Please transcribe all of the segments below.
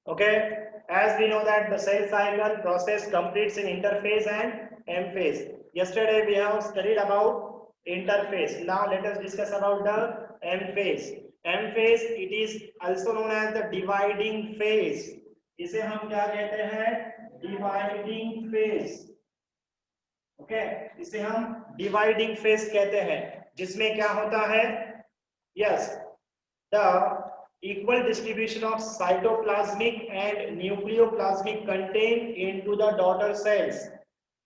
Okay, as we know that the cell cycle process completes in interphase and M phase. Yesterday we have studied about interphase. Now let us discuss about the M phase. M phase, it is also known as the dividing phase. इसे हम क्या कहते हैं? Dividing phase. Okay, इसे हम dividing phase कहते हैं, जिसमें क्या होता है? Yes, the equal distribution of cytoplasmic and nucleoplasmic content into the daughter cells.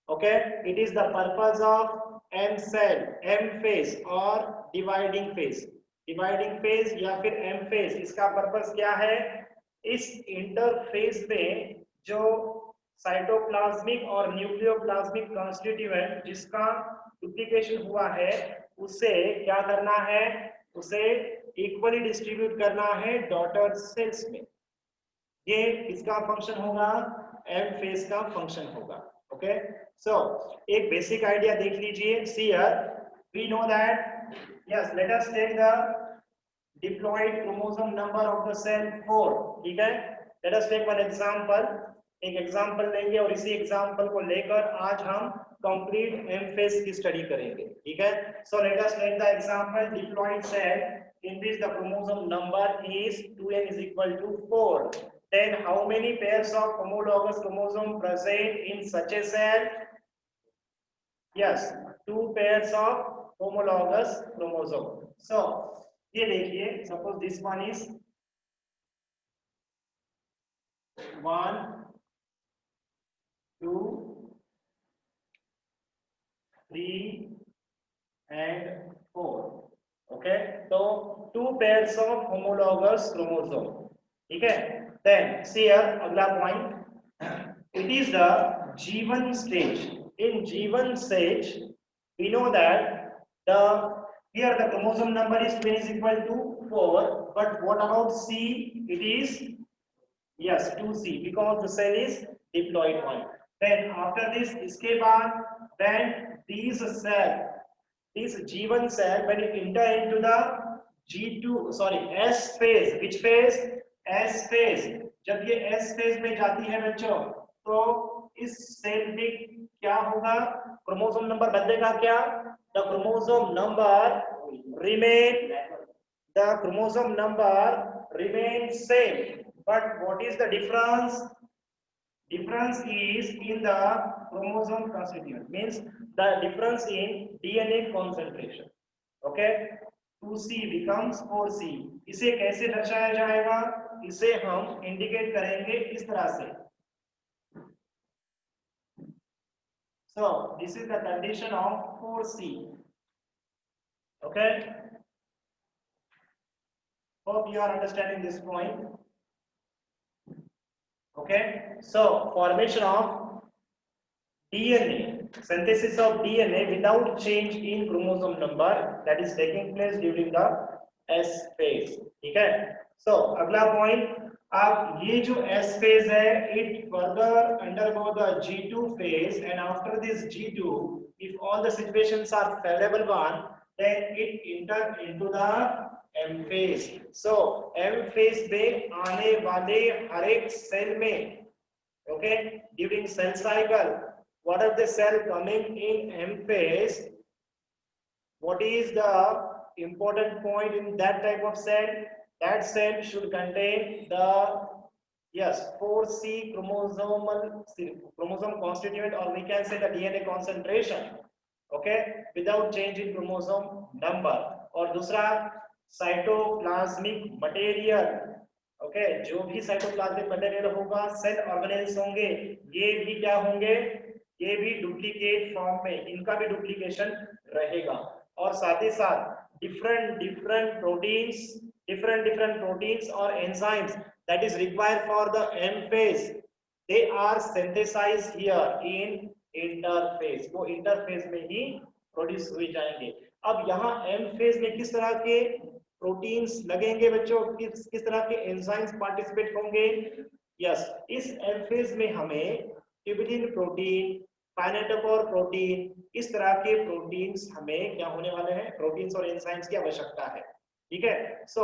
Okay, it is the purpose of M cell, M phase or dividing phase. Dividing phase या फिर M phase, इसका purpose क्या है? इस interphase में जो cytoplasmic और nucleoplasmic constituent जिसका डुप्लीकेशन हुआ है, उसे क्या करना है? उसे इक्वली डिस्ट्रीब्यूट करना है डॉटर सेल्स में। ये इसका फंक्शन होगा, एम फेज का फंक्शन होगा। ओके, सो एक बेसिक आइडिया देख लीजिए। See here we know that, yes, let us take the diploid chromosome number of the cell 4। ठीक है, let us take one example. एक एग्जांपल लेंगे और इसी एग्जांपल को लेकर आज हम कंप्लीट एम फेज की स्टडी करेंगे। ठीक है, so let us take the example diploid cell in which the chromosome number is 2n is equal to 4. Then how many pairs of homologous chromosome present in such a cell? Yes, 2 pairs of homologous chromosome. So ये देखिए, suppose this one is 1, 2, 3 and 4. Okay, so 2 pairs of homologous chromosome. ठीक है, then see here अगला point, it is the G1 stage. In G1 stage we know that the here the chromosome number is 2 is equal to 4, but what about C? It is, yes, 2C, because the cell is diploid one. Then after this, इसके बाद when these cell, this G1 cell, when it enter into the G2, sorry, S phase, which phase? S phase. जब ये S phase में जाती है बच्चों, तो इस सेल में क्या होगा? क्रोमोसोम नंबर बदलेगा क्या? The chromosome number remain, the chromosome number remains same, but what is the difference? Difference is in the chromosome constituent, means the difference in DNA concentration. Okay, 2C becomes 4C. इसे कैसे दर्शाया जाएगा? इसे हम indicate करेंगे इस तरह से। So this is the condition of 4C. Okay, hope you are understanding this point. Okay, so formation of DNA, synthesis of DNA without change in chromosome number, that is taking place during the S phase. ठीक है, so अगला point, अब ये जो S phase है, it further undergo the G2 phase, and after this G2, if all the situations are favorable one, then it enter into the M phase. So M phase में आने वाले हर एक cell में, okay, during cell cycle, what are the cell coming in M phase? What is the important point in that type of cell? That cell should contain the, yes, 4C chromosome constituent, or we can say the DNA concentration, okay, without change in chromosome number. और दूसरा cytoplasmic material, okay, जो भी cytoplasmic material होगा, cell organelles होंगे, ये भी क्या होंगे? ये भी डुप्लीकेट फॉर्म में, इनका भी डुप्लीकेशन रहेगा। और साथ ही साथ different proteins or enzymes that is required for the M phase, they are synthesized here in interphase. वो interphase में ही प्रोड्यूस हुए जाएंगे। अब यहाँ M phase में किस तरह के प्रोटीन्स लगेंगे बच्चों? किस तरह के एंजाइम्स पार्टिसिपेट होंगे? यस, इस M phase में हमें ट्यूबुलिन प्रोटीन, काइनेटोकोर प्रोटीन, इस तरह के प्रोटीन्स हमें क्या होने वाले हैं? प्रोटीन्स और एंजाइम्स की आवश्यकता है। ठीक है, सो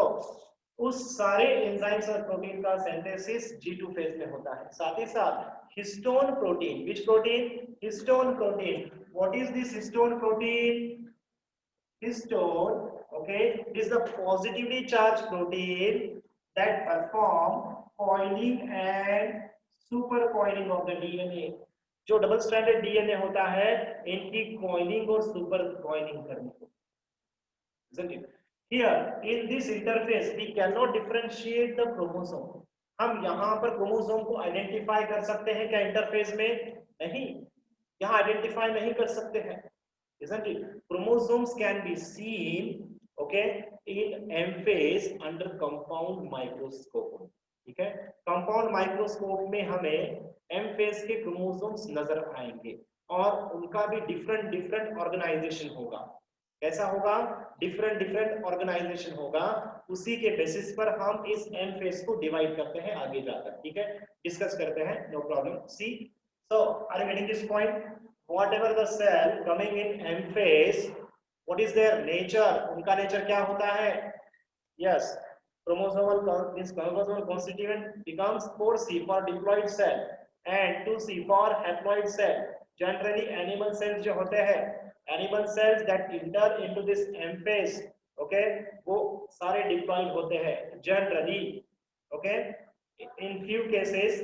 उस सारे एंजाइम्स और प्रोटीन का सिंथेसिस G2 फेज में होता है। साथ ही साथ histone protein, which protein? Histone protein. What is this histone protein? Histone, okay, is the positively charged protein that perform coiling and supercoiling of the DNA. जो double stranded DNA होता है, इनकी कॉइलिंग और सुपर कॉइलिंग करने को, isn't it? Here in this interface we cannot differentiate the chromosome. हम यहाँ पर क्रोमोसोम को आइडेंटिफाई कर सकते हैं क्या इंटरफेस में? नहीं, यहाँ आइडेंटिफाई नहीं कर सकते हैं, isn't it? Chromosomes can be seen, okay, in M phase under compound microscope. ठीक है, कंपाउंड माइक्रोस्कोप में हमें M phase के क्रोमोसोम्स नजर आएंगे और उनका भी डिफरेंट डिफरेंट ऑर्गेनाइजेशन होगा। कैसा होगा? डिफरेंट डिफरेंट ऑर्गेनाइजेशन होगा। उसी के बेसिस पर हम इस M phase को डिवाइड करते हैं आगे जाकर। ठीक है, डिस्कस करते हैं, no problem. See, so are you getting this point? Whatever the cell coming in M phase, what is their nature? उनका नेचर क्या होता है? Yes, chromosomal constituent becomes 4C for diploid cell and 2C for haploid cell. Generally, animal cells जो होते हैं, animal cells that enter into this M phase, okay, वो सारे diploid होते हैं generally, okay. In few cases,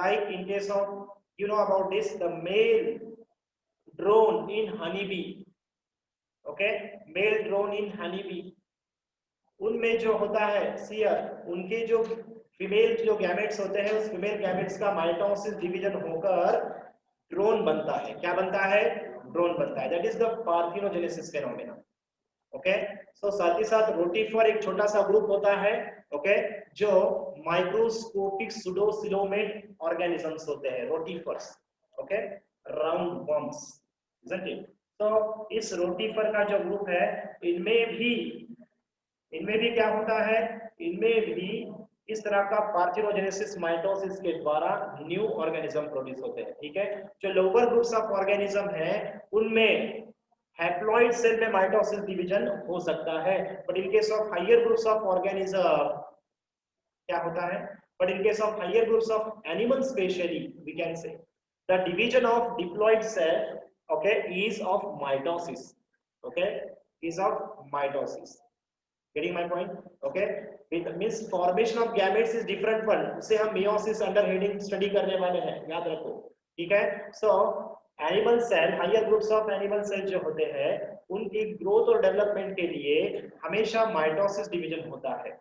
like in case of, you know about this, the male drone in honeybee, okay, male drone in honeybee, उनमें जो होता है share, उनके जो फीमेल जो गैमेट्स होते हैं, उस फीमेल गैमेट्स का माइटोसिस डिवीजन होकर ड्रोन बनता है। क्या बनता है? ड्रोन बनता है। That is the parthenogenesis phenomena. Okay, so साथ ही साथ रोटीफर एक छोटा सा ग्रुप होता है, ओके, जो माइक्रोस्कोपिक सुडोसिलोमेट ऑर्गेनिजम्स होते हैं, rotifers, okay, round worms, isn't it? तो इस रोटीफर का जो ग्रुप है, इनमें भी क्या होता है? इनमें भी इस तरह का पार्थिनोजेनेसिस माइटोसिस के द्वारा न्यू ऑर्गेनिज्म प्रोड्यूस होते हैं। ठीक है, जो लोअर ग्रुप्स ऑफ ऑर्गेनिज्म है, उनमें हैप्लॉइड सेल में माइटोसिस डिवीजन हो सकता है, but in case of higher groups of organism क्या होता है? But in case of higher groups of animal specially we can say the division of diploid cell, okay, is of mitosis, okay, is of mitosis. Getting my point? Okay, with means formation of gametes is different one, उसे हम meiosis under heading study करने वाले हैं, याद रखो। ठीक है, so animal cell, higher groups of animal cell जो होते हैं, उनकी ग्रोथ और डेवलपमेंट के लिए हमेशा माइटोसिस डिवीजन होता है।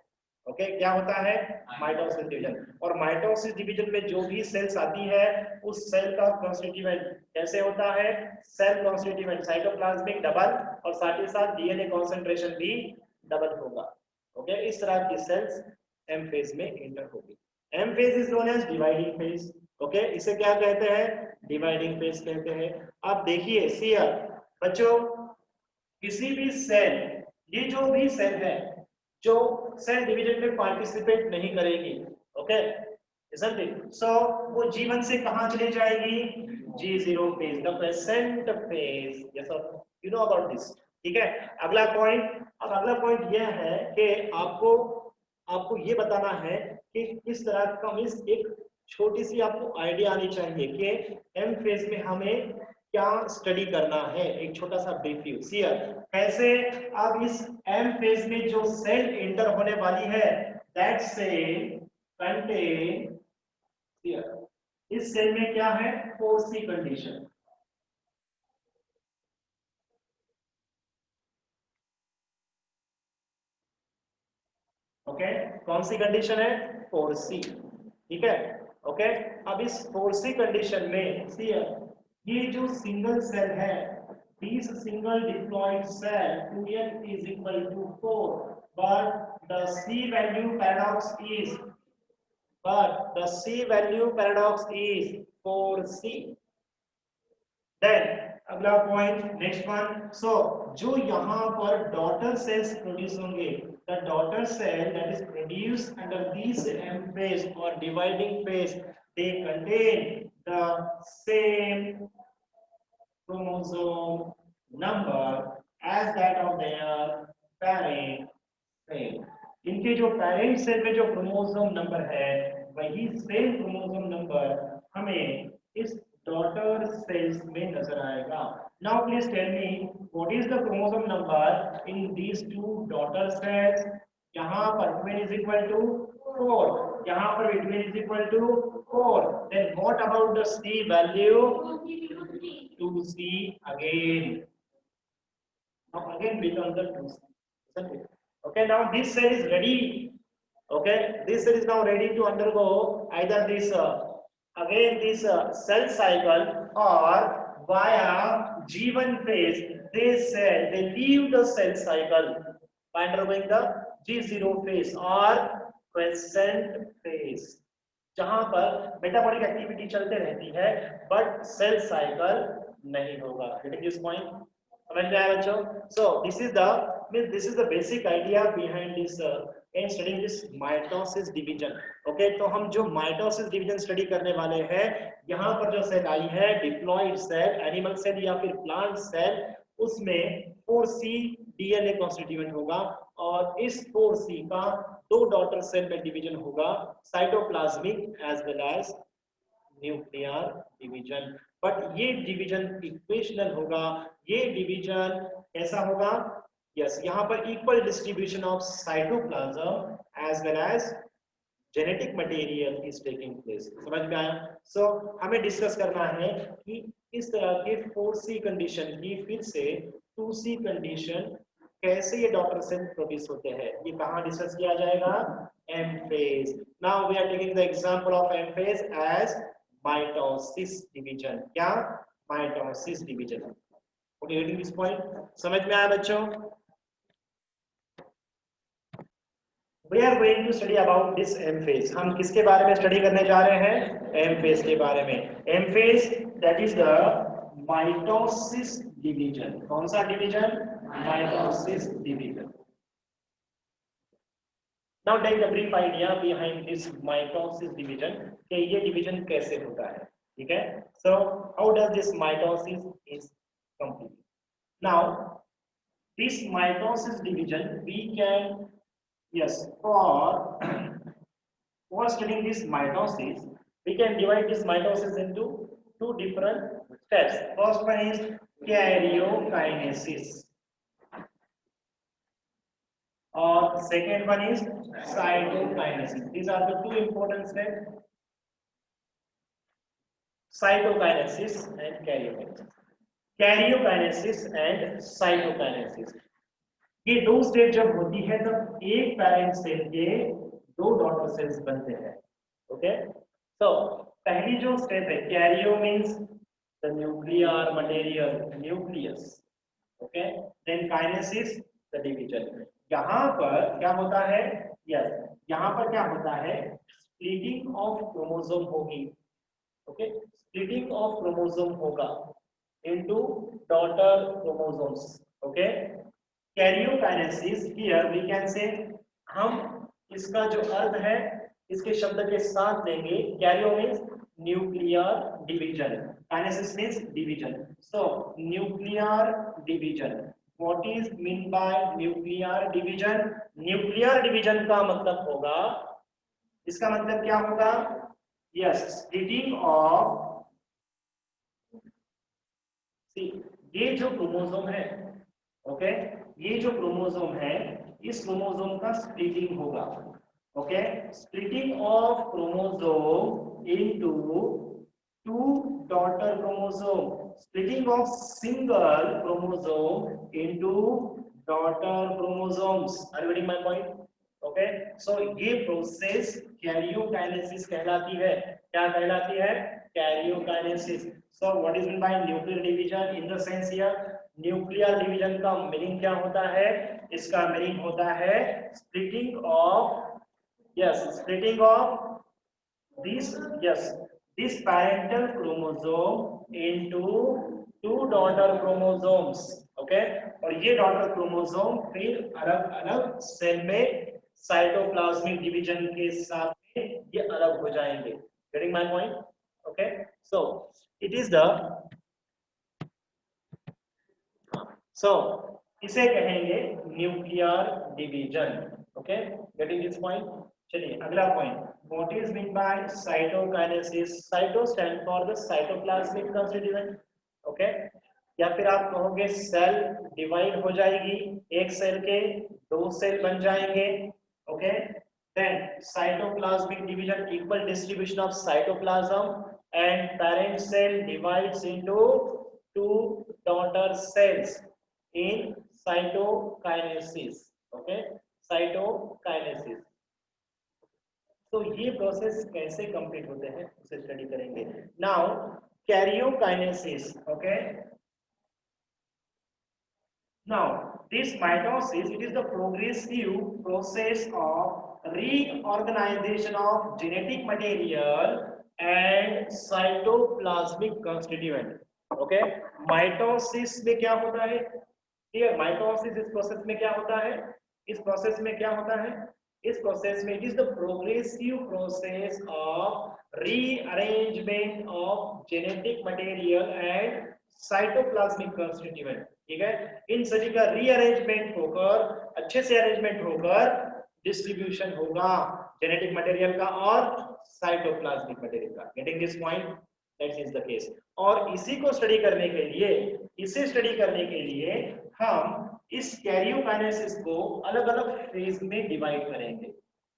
ओके, क्या होता है? Mitosis division. और माइटोसिस डिवीजन में जो भी सेल्स आती है, उस सेल का कॉन्स्टिट्यूएंट कैसे होता है? सेल कॉन्स्टिट्यूएंट साइटोप्लाज्मिक डबल और साथ ही साथ डीएनए कॉन्सेंट्रेशन भी डबल होगा। ओके, इस तरह की सेल्स एम फेज में एंटर होगी। M phase is known as dividing phase. Okay, इसे क्या कहते हैं? डिवाइडिंग फेज कहते हैं। अब देखिए सियर बच्चों, किसी भी सेल, ये जो भी सेल है जो सेल डिवीजन में पार्टिसिपेट नहीं करेगी, ओके, isn't it? So वो G1 से कहां चली जाएगी? G0 phase, the present phase. Yes sir, you know about this. ठीक है, अगला पॉइंट। अब अगला पॉइंट यह है कि आपको ये बताना है कि किस तरह का, मींस एक छोटी सी आपको आइडिया आनी चाहिए कि एम फेज में हमें क्या स्टडी करना है। एक छोटा सा ब्रीफ सियर कैसे। अब इस एम फेज में जो सेल एंटर होने वाली है, दैट सेल कंटेन, इस सेल में क्या है? 4C condition. ओके, कौन सी कंडीशन है? 4C। ठीक है, ओके। अब इस 4C कंडीशन में ये जो सिंगल सेल है, this single diploid cell 2n is equal to 4, but the C value paradox is 4C। Then अगला पॉइंट, नेक्स्ट वन। सो जो यहाँ पर डॉटर सेल्स प्रोड्यूस होंगे, the daughter cell that is produce under this M phase or dividing phase, they contain the same chromosome number as that of their parent cell। इनके जो parent cell में जो chromosome number है वही same chromosome number हमें इस daughter cells में नजर आएगा। Now please tell me what is the chromosome number in these two daughter cells. यहाँ पर ट्विन इज इक्वल टू 4, यहाँ पर भी twin is equal to 4। Then what about the c value? 2c again। Now again become the 2c, isn't it? Okay, now this cell is ready. Okay, this cell is now ready to undergo either this again this cell cycle or via G1 phase. They leave the cell cycle by undergoing the G0 phase or quiescent phase, जहां पर metabolic activity चलते रहती है but cell cycle नहीं होगा। Getting this point? समझ में आया बच्चों? So this is the basic idea behind this in studying this mitosis division. Okay, तो हम जो माइटोसिस डिवीजन स्टडी करने वाले हैं, यहाँ पर जो सेल आई है डिप्लॉइड सेल, एनिमल सेल या फिर प्लांट सेल, उसमें 4c डीएनए कॉन्स्टिट्यूएंट होगा और इस 4c का दो डॉटर सेल में डिवीजन होगा, cytoplasmic as well as nuclear division. But ये डिवीजन इक्वेशनल होगा। ये डिवीजन कैसा होगा? यस, यहाँ पर equal distribution of cytoplasm as well as genetic material is taking place. समझ में आया? सो हमें डिस्कस करना है कि इस तरह के 4c कंडीशन की फिर से 2c कंडीशन कैसे ये डॉटर सेल प्रोड्यूस होते हैं, ये कहाँ डिस्कस किया जाएगा? M phase. Now we are taking the example of M phase as mitosis division. क्या? Mitosis division. Okay, getting this point? समझ में आया बच्चों? We are going to study about this M phase। हम किसके बारे में स्टडी करने जा रहे हैं? M phase के बारे में। M phase that is the mitosis division। कौन सा division? Mitosis division। Now take the brief idea behind this mitosis division कि ये डिवीजन कैसे होता है, ठीक है? So how does this mitosis is complete? Now this mitosis division we can yes for studying this mitosis we can divide this mitosis into two different steps. First one is karyokinesis or second one is cytokinesis. These are the two important steps, cytokinesis and karyokinesis। karyokinesis and cytokinesis, ये दो stage जब होती है तब एक parent cell के दो daughter cells बनते हैं। ओके, तो पहली जो स्टेप है karyo means the nuclear material, nucleus. Okay, then kinesis the division. यहाँ पर क्या होता है? यस, यहाँ पर क्या होता है? स्प्लिटिंग ऑफ क्रोमोसोम होगी। ओके, स्प्लिटिंग ऑफ क्रोमोसोम होगा into daughter chromosomes. Okay, karyokinesis here we can say, हम इसका जो अर्थ है इसके शब्द के साथ देंगे। Cairo means nuclear division, kinesis means division. So nuclear division, what is mean by nuclear division? Nuclear division का मतलब होगा, इसका मतलब क्या होगा? यस, स्प्लिटिंग ऑफ, ये जो क्रोमोसोम है, ओके, ये जो क्रोमोसोम है इस क्रोमोसोम का स्प्लिटिंग होगा। Okay, splitting of chromosome into two daughter chromosome, splitting of single chromosome into daughter chromosomes. Are you getting my point? Okay, so ये प्रोसेस कैरियोकाइनेसिस कहलाती है। क्या कहलाती है? Karyokinesis. So what is mean by nuclear division? In the sense here nuclear division का meaning क्या होता है? इसका मीनिंग होता है splitting of, yes, splitting of this, yes, this parental chromosome into two daughter chromosomes. Okay, और ये daughter chromosome फिर अलग अलग सेल में साइटोप्लाज्मिक डिवीजन के साथ में ये अलग हो जाएंगे। Getting my point? Okay, so it is the, so इसे कहेंगे nuclear division. Okay, getting this point. चलिए अगला point, what is mean by cytokinesis? Cyto stand for the cytoplasmic constituent. Okay, या फिर आप कहोगे सेल डिवाइड हो जाएगी, एक सेल के दो सेल बन जाएंगे। Okay, then cytoplasmic division, equal distribution of cytoplasm, and parent cell divides into two daughter cells in cytokinesis. Okay, cytokinesis। तो ये प्रोसेस कैसे कंप्लीट होते हैं उसे स्टडी करेंगे। Now karyokinesis. Okay, now, this mitosis, it is the progressive process of reorganization of genetic material and cytoplasmic constituent. Okay, mitosis में क्या होता है? Here, mitosis इस प्रोसेस में क्या होता है? इस प्रोसेस में क्या होता है? इस प्रोसेस में it is the progressive process of rearrangement of genetic material and cytoplasmic constituent। ठीक है, इन सभी का रीअरेंजमेंट होकर, अच्छे से अरेंजमेंट होकर डिस्ट्रीब्यूशन होगा जेनेटिक मटेरियल का और साइटोप्लाज्मिक मटेरियल का। Getting this point? That is the case. और इसी को स्टडी करने के लिए, इसे स्टडी करने के लिए हम इस कैरियोकाइनेसिस को अलग-अलग फेज में डिवाइड करेंगे।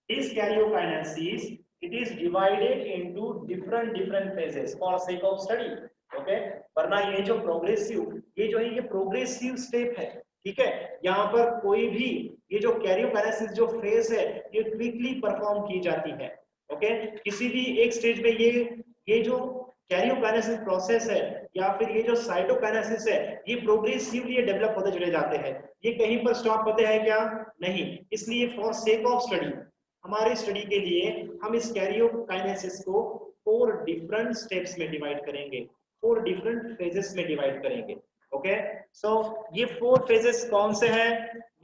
इस karyokinesis it is divided into different phases for sake of study. Okay, वरना ये जो प्रोग्रेसिव, ये जो है ये प्रोग्रेसिव स्टेप है। ठीक है, यहाँ पर कोई भी ये जो कैरियोकाइनेसिस जो फेज है ये क्विकली परफॉर्म की जाती है। ओके, किसी भी एक स्टेज में ये जो कैरियोकाइनेसिस प्रोसेस है या फिर ये जो साइटोकाइनेसिस है ये प्रोग्रेसिवली डेवलप होते चले जाते हैं। ये कहीं पर स्टॉप होते हैं क्या? नहीं। इसलिए फॉर सेक ऑफ स्टडी, हमारे स्टडी के लिए हम इस कैरियोकाइनेसिस को 4 डिफरेंट स्टेप्स में डिवाइड करेंगे, 4 डिफरेंट फेजेस में डिवाइड करेंगे। ओके, सो ये 4 फेजेस कौन से हैं?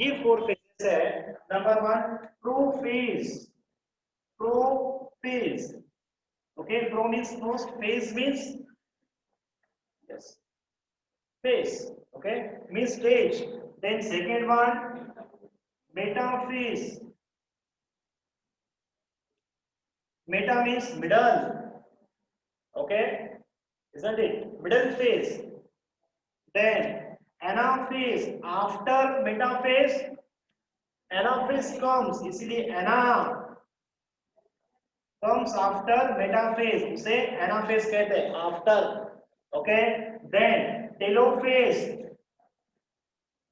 ये 4 फेजेस है, number 1 prophase. Prophase, okay, pro means first, phase means yes, phase, okay, means stage. Then second one metaphase. Meta means middle, okay, isn't it? Middle phase. Then anaphase, after metaphase anaphase comes, इसलिए ana comes after metaphase, उसे anaphase कहते हैं, after। okay, then telophase,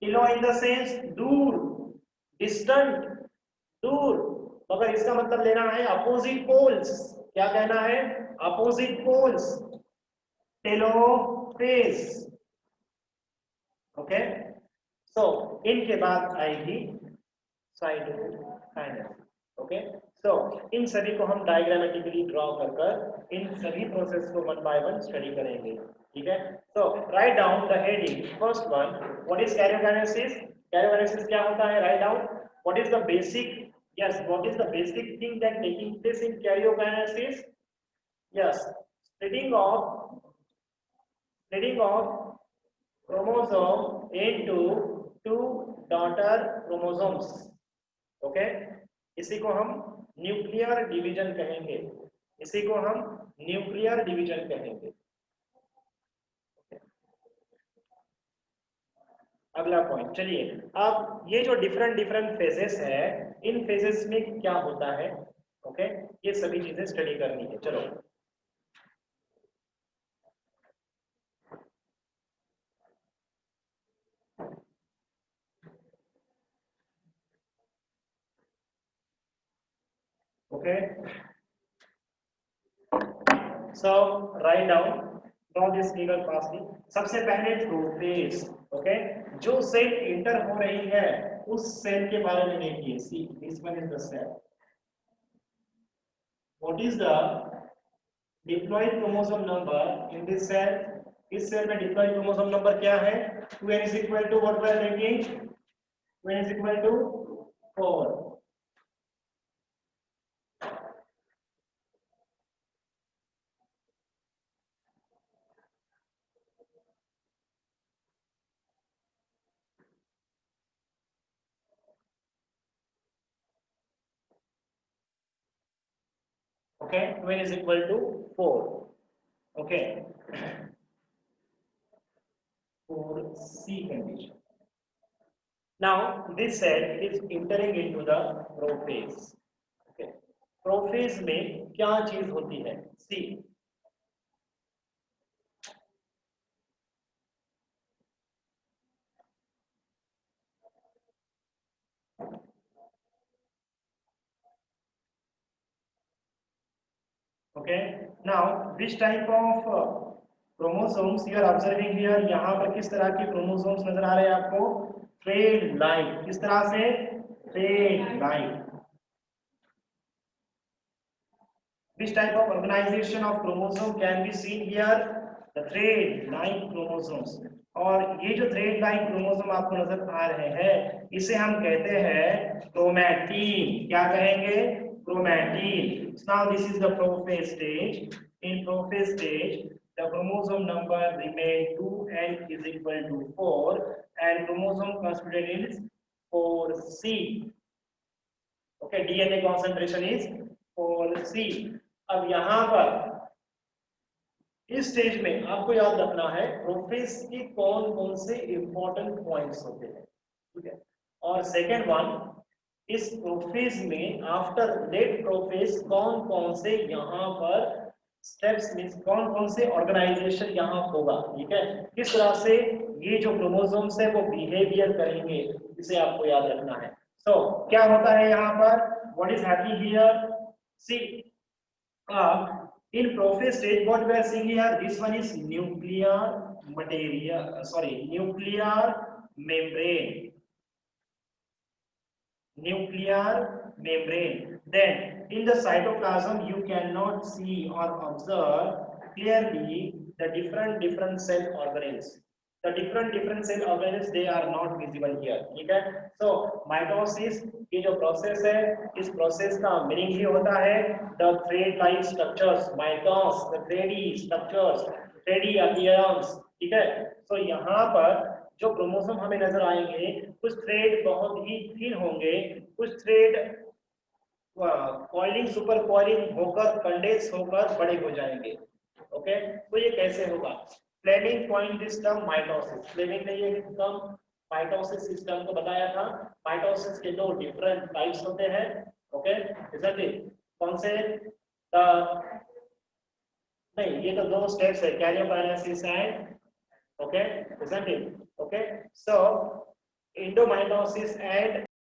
telo in the sense दूर, distant, दूर, मगर इसका मतलब लेना है अपोजिट पोल्स। क्या कहना है? Opposite poles, telophase. Okay, so इनके बाद आएगी साइटोकाइनेसिस। ओके, सो इन सभी को हम डायग्रामेटिकली ड्रॉ कर इन सभी प्रोसेस को वन बाय वन स्टडी करेंगे। ठीक है, so write down the heading. First one, what is karyokinesis? Karyokinesis क्या होता है? Write down what is the basic, yes, what is the basic thing that taking place in karyokinesis? Yes, splitting of chromosome into two daughter chromosomes। Okay, इसी को हम nuclear division कहेंगे, इसी को हम न्यूक्लियर डिवीजन कहेंगे। अगला पॉइंट, चलिए अब ये जो डिफरेंट फेजेस है, इन फेजेस में क्या होता है, ओके, ये सभी चीजें स्टडी करनी है। चलो okay, so write down, draw this figure fastly. सबसे पहले प्रोफेज। ओके, जो सेल इंटर हो रही है उस सेल के बारे में देखिए। See this one is the cell, what is the diploid chromosome number in this cell? इस सेल में डिप्लॉयड क्रोमोसोम नंबर क्या है? 2n is equal to what we are taking? 2n is equal to 4। Okay, 2n is equal to 4. Okay, for C condition. Now this cell is entering into the prophase. Okay, prophase में क्या चीज होती है? C. Okay, now which type of chromosomes you are observing here? यहाँ पर किस तरह की chromosomes नजर आ रहे हैं आपको? Thread line. किस तरह से? Thread line. Which type of organization of chromosome can be seen here? The thread line chromosomes. और ये जो thread line chromosome आपको नजर आ रहे हैं, इसे हम कहते हैं क्रोमैटिन. क्या कहेंगे? Chromatin. Now this is the prophase stage. In prophase stage, the chromosome number remain 2n is equal to 4 and chromosome constituted is 4c. Okay, DNA concentration is 4c. अब यहाँ पर इस स्टेज में आपको याद रखना है प्रोफेज के कौन कौन से इंपॉर्टेंट पॉइंट्स होते हैं, ठीक है. और सेकेंड वन, इस प्रोफेज में आफ्टर लेट प्रोफेज कौन कौन से यहाँ पर स्टेप्स मींस कौन कौन से ऑर्गेनाइजेशन यहाँ होगा, ठीक है. किस तरह से ये जो क्रोमोसोम्स है वो बिहेवियर करेंगे, इसे आपको याद रखना है. सो क्या होता है यहाँ पर? What is happening here? See in prophase stage, what we are seeing here, this one is nuclear material, nuclear membrane. Nuclear membrane. Then in the cytoplasm, you cannot see or observe clearly the different cell organelles. The different cell organelles, they are not visible here. ठीक है. So mitosis ये जो process है, इस process का meaning ये होता है the thread-like structures, mitose, the thready structures, thready appearance. ठीक है. So यहाँ पर जो क्रोमोसोम हमें नजर आएंगे, कुछ थ्रेड बहुत ही थिन होंगे, कुछ थ्रेड कॉइलिंग सुपर कॉइलिंग होकर कंडेंस होकर बड़े हो जाएंगे. ओके, तो ये कैसे होगा? Flemming point this term mitosis. Flemming ने ये टर्म माइटोसिस सिस्टम को बताया था. माइटोसिस के दो डिफरेंट टाइप्स होते हैं. Okay, exactly. कौन से? नहीं, ये तो दो स्टेप्स है, karyokinesis and okay, isn't it? Okay, so endomitosis and